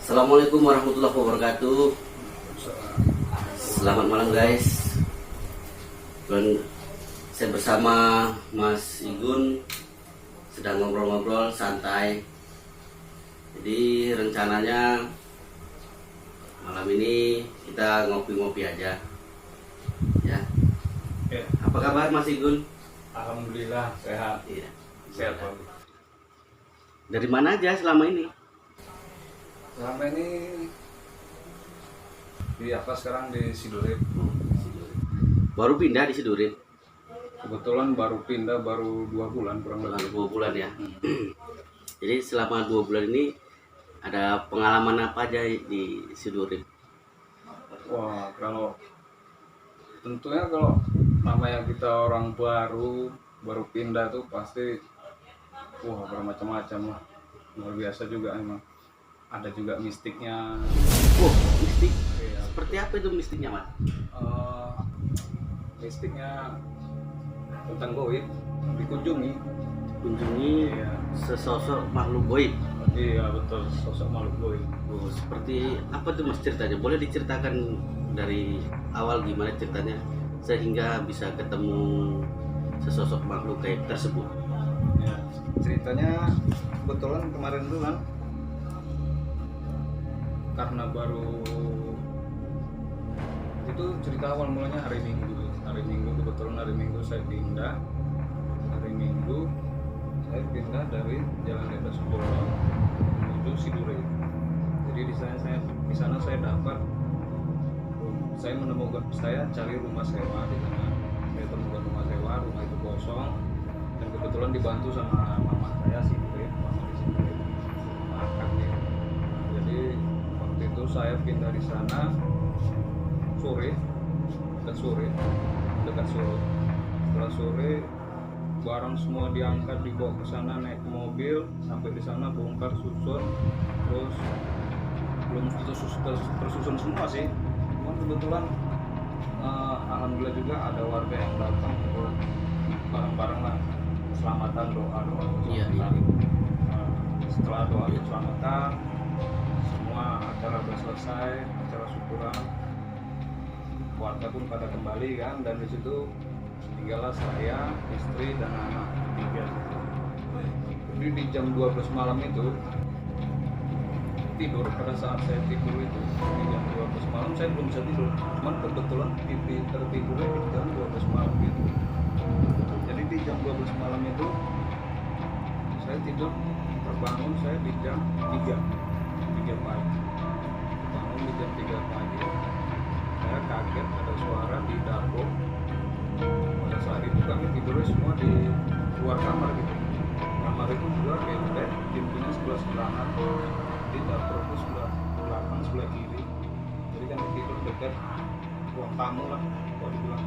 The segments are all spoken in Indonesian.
Assalamualaikum warahmatullahi wabarakatuh. Selamat malam guys. Dan saya bersama Mas Igun sedang ngobrol-ngobrol santai. Jadi rencananya malam ini kita ngopi-ngopi aja. Ya. Apa kabar Mas Igun? Alhamdulillah sehat. Iya. Sehat Pak. Dari mana aja selama ini? Selama ini di apa sekarang di Sidurip. Baru pindah di Sidurip. Kebetulan baru pindah baru 2 bulan kurang lebih. 2 bulan ya. Jadi selama 2 bulan ini ada pengalaman apa aja di Sidurip? Wah, tentunya kalau namanya kita orang baru pindah tuh pasti bermacam-macam lah. Luar biasa juga emang. Ada juga mistiknya. Mistik? Iya. Seperti apa itu mistiknya, Mas? Mistiknya tentang goib, dikunjungi. Iya. Sesosok makhluk goib. Iya betul, sosok makhluk goib. Seperti apa tuh Mas ceritanya? Boleh diceritakan dari awal gimana ceritanya sehingga bisa ketemu sesosok makhluk gaib tersebut? Ya, ceritanya kebetulan kemarin tuh kan karena baru itu cerita awal mulanya hari Minggu kebetulan hari Minggu saya pindah dari Jalan Desa Sukolo menuju Sidurip. Jadi di sana saya menemukan, saya cari rumah sewa di sana. Saya temukan rumah sewa, rumah itu kosong dan kebetulan dibantu sama mama saya Sidurip, mama di Sidurip, makan ya. Jadi waktu itu saya pindah di sana dekat sore. Setelah sore barang semua diangkat dibawa ke sana naik ke mobil, sampai di sana bongkar susun, terus belum tersusun semua sih. Cuman kebetulan alhamdulillah juga ada warga yang datang untuk bareng-bareng lah keselamatan, doa. Iya. Setelah doa keselamatan semua acara sudah selesai, acara syukuran, warga pun pada kembali kan, dan di situ tinggallah saya, istri dan anak 3. Jadi di jam 12 malam itu tidur. Pada saat saya tidur itu di jam 12 malam saya belum bisa tidur, cuman kebetulan tertidurnya di jam 12 malam gitu. Jadi di jam 12 malam itu saya tidur, terbangun saya di jam 3 pagi. Bangun di jam 3 pagi, saya kaget ada suara di dapur. Pada saat itu kami tidurnya semua di luar kamar gitu. Kamar itu juga benteng, pintunya sebelah-sebelahan. Di dapur itu sebelah belakang, sebelah kiri. Jadi kami tidur dekat ruang tamu lah kalau dibilang.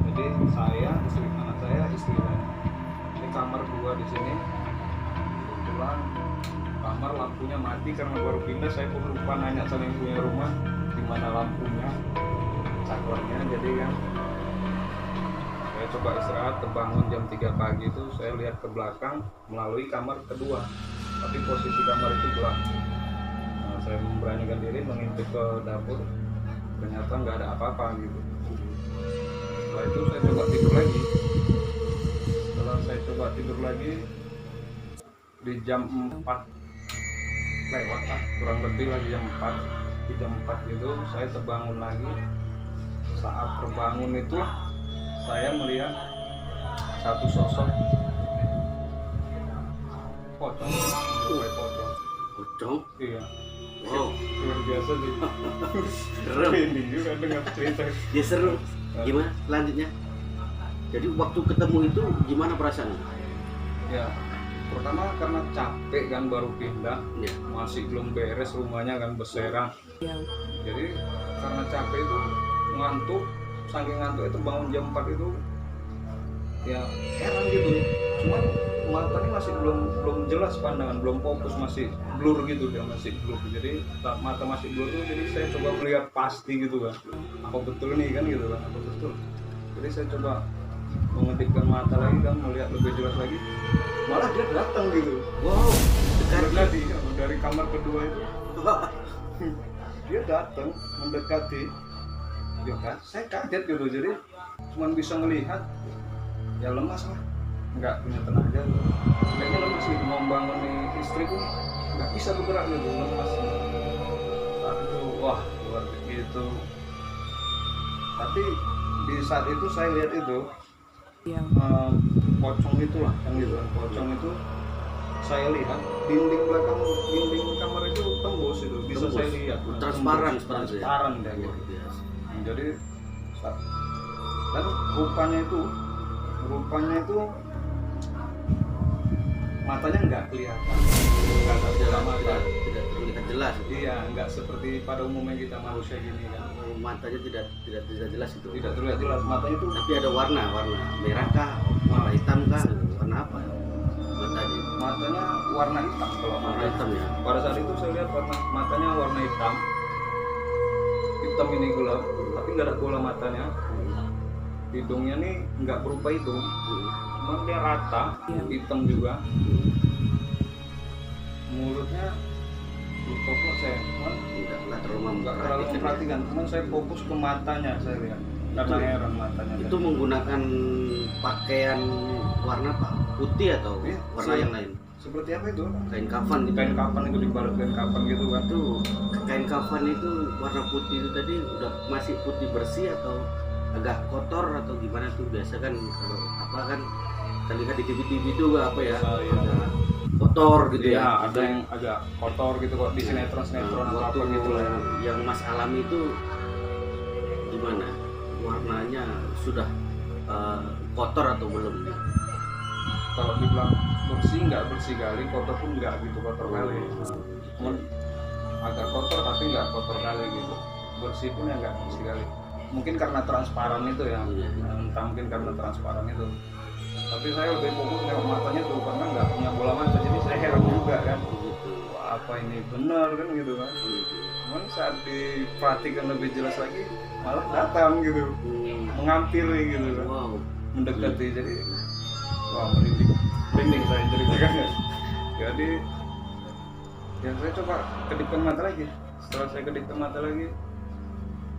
Jadi saya, anak saya, istri saya. Ini kamar 2 di sini. Kebetulan kamar lampunya mati karena baru pindah. Saya pun lupa nanya sama yang punya rumah di mana lampunya, cakornya. Jadi kan saya coba istirahat, terbangun jam 3 pagi itu saya lihat ke belakang melalui kamar kedua, tapi posisi kamar itu gelap. Saya memberanikan diri mengintip ke dapur, ternyata nggak ada apa-apa gitu. Setelah itu saya coba tidur lagi. Setelah saya coba tidur lagi di jam 4 lewat lah, kurang lebih lagi jam 4. Di jam 4 itu saya terbangun lagi. Saat terbangun itu saya melihat satu sosok pocong. Pocong? Iya. Wow, Luar biasa sih. serem. Ini juga dengar cerita. Ya seru. Gimana selanjutnya? Jadi waktu ketemu itu gimana perasaannya? Ya, pertama karena capek kan, baru pindah, Ya. masih belum beres rumahnya kan, berserang. Jadi karena capek itu ngantuk, saking ngantuk itu bangun jam 4 itu ya heran gitu. Cuman mata ini masih belum jelas pandangan, belum fokus, masih blur gitu, dia masih blur. Jadi mata masih blur tuh, jadi saya coba melihat pasti gitu kan, apa betul nih kan gitu kan, apa betul. Jadi saya coba mengedipkan mata lagi kan, melihat lebih jelas lagi, malah dia datang gitu. Wow, dekat Dari kamar kedua itu Dia datang mendekati, ya kan, saya kaget gitu, jadi cuma bisa melihat, ya lemas lah, nggak punya tenaga, kayaknya lemas gitu, mau bangun istriku nggak bisa bergerak gitu, lemas. Saat itu wah luar biasa gitu. Tapi di saat itu saya lihat itu pocong itulah yang gitu, pocong itu saya lihat dinding belakang, dinding kamar itu tembus itu, bisa Tembus. saya lihat Transparan, tembus, transparan dia gitu. Luar biasa. Jadi dan rupanya itu matanya nggak kelihatan, nggak ada bola mata. Tidak terlihat jelas. Iya, nggak seperti pada umumnya kita manusia gini kan. Matanya tidak jelas itu. Tidak terlihat jelas matanya itu. Tapi ada warna merah kah, warna hitam kah, warna apa matanya? Matanya warna hitam kalau Warna hitam ya. Pada saat itu saya lihat matanya warna hitam. Hitam ini gelap, tapi nggak ada bola matanya. Hidungnya nih nggak berupa hidung, cuma dia rata, hitam juga. Mulutnya lupa kok saya, cuman Nggak terlalu nggak terlalu memperhatikan, cuman saya fokus ke matanya, saya lihat karena heran matanya. Itu menggunakan pakaian warna apa? Putih atau Iya, warna yang lain? seperti apa itu? Kain kafan gitu. Kain kafan itu dibalut kain kafan gitu kan? Itu kain kafan itu warna putih itu tadi udah masih putih bersih atau agak kotor atau gimana tuh? Biasa kan kalau apa kan kita lihat di TV-TV itu apa ya? Iya. Agak kotor gitu Iya, ya. ada yang agak kotor gitu kok di sinetron atau apa waktu gitu lah. yang Mas alami itu gimana? Warnanya sudah kotor atau belum? Kalau dibilang bersih nggak bersih kali, kotor pun nggak gitu kotor kali. Cuman agak kotor tapi nggak kotor kali gitu. Bersih pun ya nggak bersih kali. Mungkin karena transparan itu ya, Iya. entah mungkin karena transparan itu. Tapi saya lebih fokus nengok matanya tuh karena nggak punya bola mata, jadi saya heran juga kan. Gitu. Wah, apa ini benar kan gitu kan. Cuman saat diperhatikan lebih jelas lagi malah datang gitu, menghampiri gitu kan, Wow. mendekati. Jadi wah merinding saya ceritakan ya. Jadi ya saya coba kedipkan mata lagi. Setelah saya kedipkan mata lagi,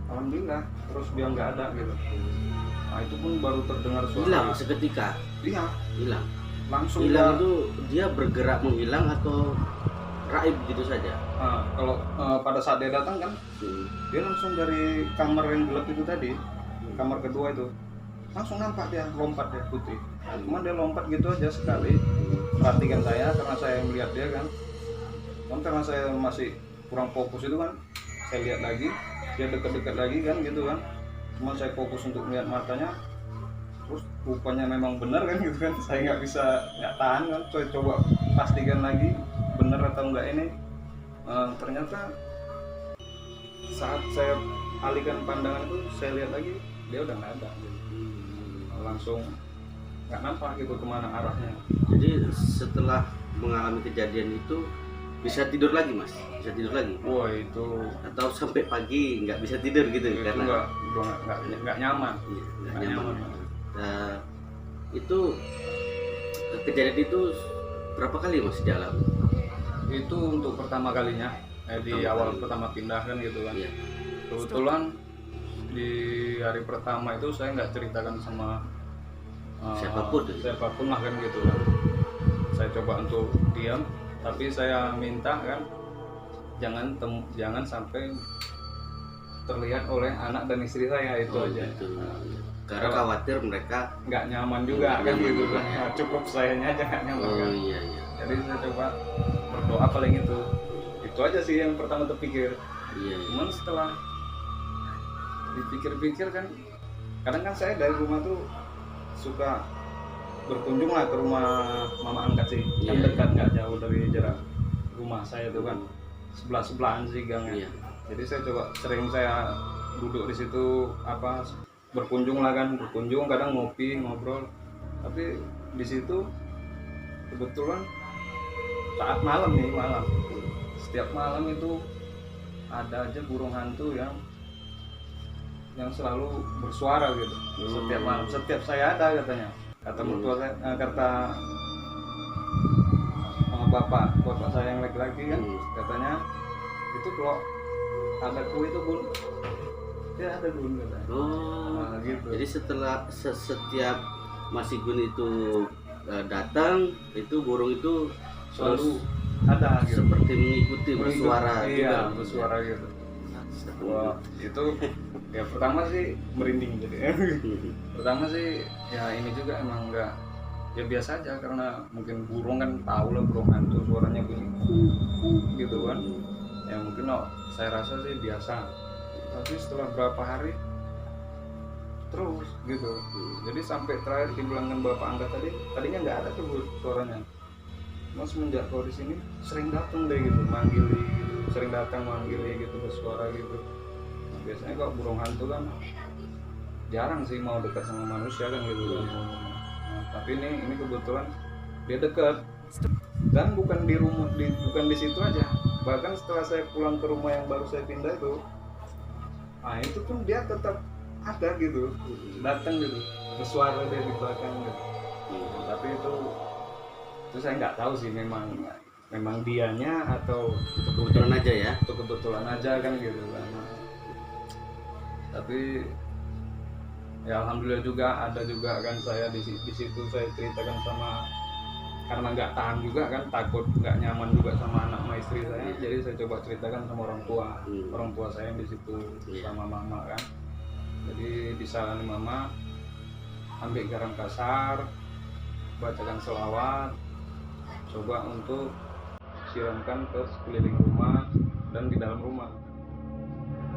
alhamdulillah terus dia nggak ada gitu. Nah itu pun baru terdengar suara. Hilang seketika. Iya, Hilang. langsung Hilang dia. itu dia bergerak menghilang atau raib gitu saja? Nah, kalau pada saat dia datang kan, dia langsung dari kamar yang gelap itu tadi, kamar kedua itu, langsung nampak dia lompat dia putih. Nah, cuman dia lompat gitu aja sekali, perhatikan saya karena saya melihat dia kan. Cuman karena saya masih kurang fokus itu kan, saya lihat lagi, dia dekat-dekat lagi kan gitu kan. Cuman saya fokus untuk melihat matanya, terus rupanya memang benar kan gitu kan. Saya nggak tahan kan, saya coba pastikan lagi benar atau enggak ini. Ternyata saat saya alihkan pandangan itu, saya lihat lagi dia udah nggak ada gitu. Langsung nggak nampak gitu kemana arahnya. Jadi setelah mengalami kejadian itu bisa tidur lagi Mas? Bisa tidur lagi? Wah itu Atau sampai pagi nggak bisa tidur gitu karena nggak nyaman. Iya, nggak Nggak nyaman. nyaman. Nah, itu kejadian itu berapa kali Mas dialami? Itu untuk pertama kalinya di Pertama awal kali. pertama pindah kan gitu kan. Iya. Kebetulan di hari pertama itu saya nggak ceritakan sama siapapun lah kan gitu kan. Saya coba untuk diam, tapi saya minta kan jangan sampai terlihat oleh anak dan istri saya itu Oh, aja. gitu. Karena khawatir mereka. Nggak nyaman juga Nggak kan nyaman gitu juga. kan. Nah, cukup sayanya aja nggak nyaman Oh kan. iya iya. Jadi saya coba berdoa paling itu aja sih yang pertama terpikir. Iya. Cuman setelah dipikir-pikir kan, kadang kan saya dari rumah tuh suka berkunjung lah ke rumah mama angkat sih, yang Iya, dekat nggak jauh dari jarak rumah saya tuh kan, sebelahan sih gangnya. Iya. Jadi saya coba sering saya duduk di situ apa berkunjung lah kan, kadang ngopi ngobrol. Tapi di situ kebetulan saat malam, setiap malam itu ada aja burung hantu yang selalu bersuara gitu. Setiap malam, setiap saya ada katanya. Kata mertua saya, kata bapak saya yang laki-laki kan, katanya itu kalau ada kue itu bun, ya ada bun katanya. Oh, Nah, gitu. jadi setelah setiap Mas Igun itu datang, itu burung itu Selalu terus ada gitu. seperti mengikuti bersuara Iya, juga. bersuara gitu. Seru. Wah, itu ya pertama sih merinding gitu ya. Pertama sih ya ini juga emang enggak, ya biasa aja karena mungkin burung kan tahu lah burung hantu suaranya bunyi gitu kan. Ya mungkin saya rasa sih biasa. Tapi setelah berapa hari terus gitu. Jadi sampai terakhir di pelanggan Bapak Angga tadinya nggak ada tuh Bu, suaranya. Mas semenjak kau di sini sering datang deh gitu, manggil gitu, sering datang manggil gitu bersuara gitu. Nah, biasanya kalau burung hantu kan jarang sih mau dekat sama manusia kan gitu kan. Nah, tapi ini kebetulan dia dekat dan bukan di rumah, bukan di situ aja. Bahkan setelah saya pulang ke rumah yang baru saya pindah itu, nah itu pun dia tetap ada gitu, datang gitu, bersuara dia di belakang gitu. Tapi itu saya nggak tahu sih memang dianya atau Itu kebetulan aja ya. itu kebetulan aja kan gitu kan. Tapi ya alhamdulillah juga ada juga kan saya di situ saya ceritakan sama, karena nggak tahan juga kan, takut nggak nyaman juga sama anak sama istri saya, jadi saya coba ceritakan sama orang tua saya di situ sama mama kan. Jadi disalani mama, ambil garam kasar, bacakan selawat, coba untuk siramkan ke sekeliling rumah dan di dalam rumah.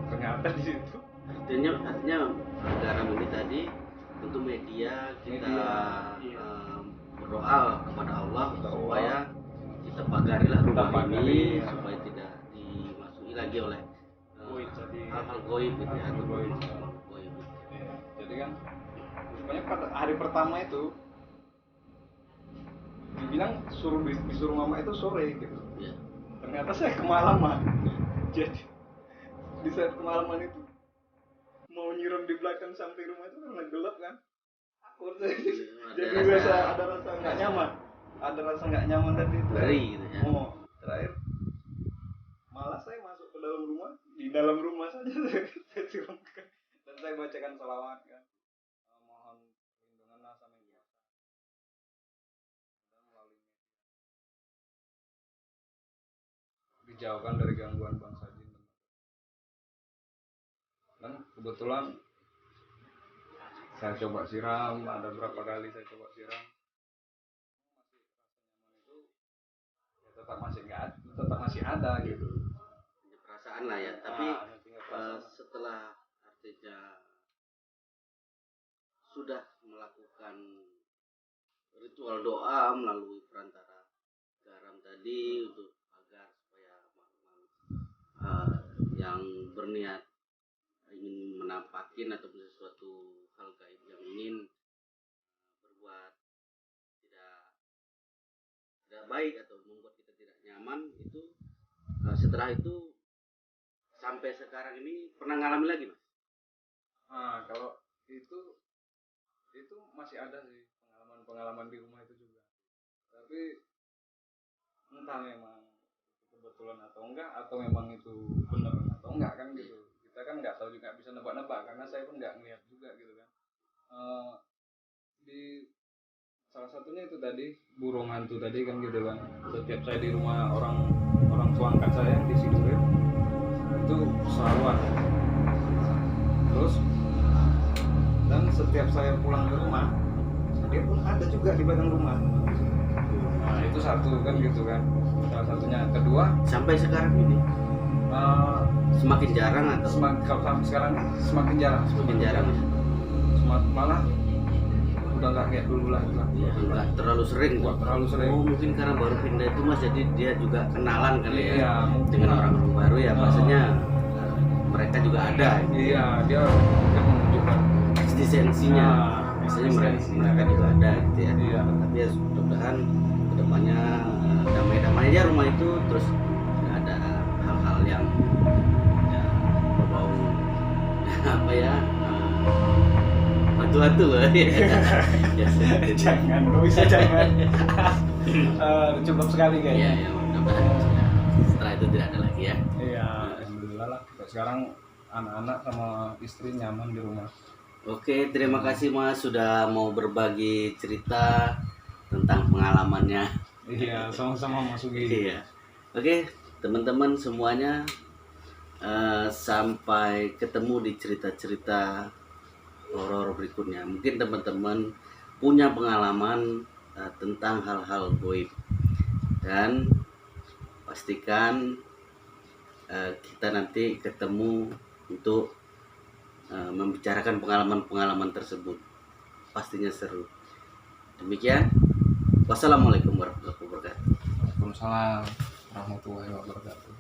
Ternyata di situ Artinya garam ini tadi untuk media kita Iya. berdoa kepada Allah Kepada supaya kita pagarilah rumah pagari, ini ya. supaya tidak dimasuki lagi oleh Goib tadi. hal-hal goib gitu ya. Hal-hal goib. Goib. Ya, jadi kan rupanya pada hari pertama itu dibilang disuruh mama itu sore gitu. Ya. Ternyata saya kemalaman. Jadi di saat kemalaman itu mau nyiram di belakang samping rumah itu karena gelap kan. Takut saya. Jadi ada rasa nggak nyaman. Ada rasa nggak nyaman tadi itu. Ngeri gitu ya. Oh, terakhir malah saya masuk ke dalam rumah, di dalam rumah saja saya siramkan dan saya bacakan selawat kan. Mohon perlindungan sama yang kuasa. Dan melalui dijauhkan dari gangguan bangsa jin. Dan kebetulan saya coba siram, ada berapa kali saya coba siram, masih rasa nyaman itu ya tetap masih ada gitu. Punya perasaan lah ya, tapi setelah artinya sudah melakukan ritual doa melalui perantara garam tadi untuk agar supaya makhluk yang berniat ingin menampakin atau sesuatu hal gaib yang ingin berbuat tidak baik atau membuat kita tidak nyaman itu, setelah itu sampai sekarang ini pernah ngalami lagi Mas? Nah, kalau itu masih ada sih pengalaman di rumah itu juga. Tapi entah memang kebetulan atau enggak, atau memang itu benar atau enggak kan gitu. Kita kan nggak tahu juga, bisa nebak-nebak karena saya pun nggak ngeliat juga gitu kan. Di salah satunya itu tadi burung hantu tadi kan gitu kan. Setiap saya di rumah orang tua angkat saya yang di Sidoarjo itu selalu ada. Terus dan setiap saya pulang ke rumah dia pun ada juga di belakang rumah. Nah itu satu kan gitu kan, salah satunya. Kedua, Sampai sekarang ini semakin jarang atau kalau sampai sekarang semakin jarang ya? malah udah nggak kayak dulu lagi lah. Ya, nggak terlalu sering Nggak kok. terlalu sering. Oh, mungkin karena baru pindah itu Mas, jadi dia juga kenalan kali ya, Iya, mungkin. dengan orang-orang baru ya, maksudnya mereka juga ada gitu. Iya, dia kan menunjukkan Eksistensinya, maksudnya mereka juga ada gitu ya. Iya. Tapi ya mudah-mudahan kedepannya damai-damai aja rumah itu, terus nggak ada hal-hal yang ya, berbau apa ya, hantu-hantu loh. Ya, jangan, bisa jangan. Cukup sekali Iya, kayaknya. ya, mudah-mudahan setelah itu tidak ada lagi ya. Iya, alhamdulillah lah. Sekarang anak-anak sama istri nyaman di rumah. Oke, terima kasih Mas sudah mau berbagi cerita tentang pengalamannya. Iya, sama-sama Mas Ugi. Iya. Oke, teman-teman semuanya, sampai ketemu di cerita-cerita horor berikutnya. Mungkin teman-teman punya pengalaman tentang hal-hal goib, dan pastikan kita nanti ketemu untuk membicarakan pengalaman-pengalaman tersebut. Pastinya seru. Demikian, wassalamualaikum warahmatullahi wabarakatuh. Waalaikumsalam warahmatullahi wabarakatuh.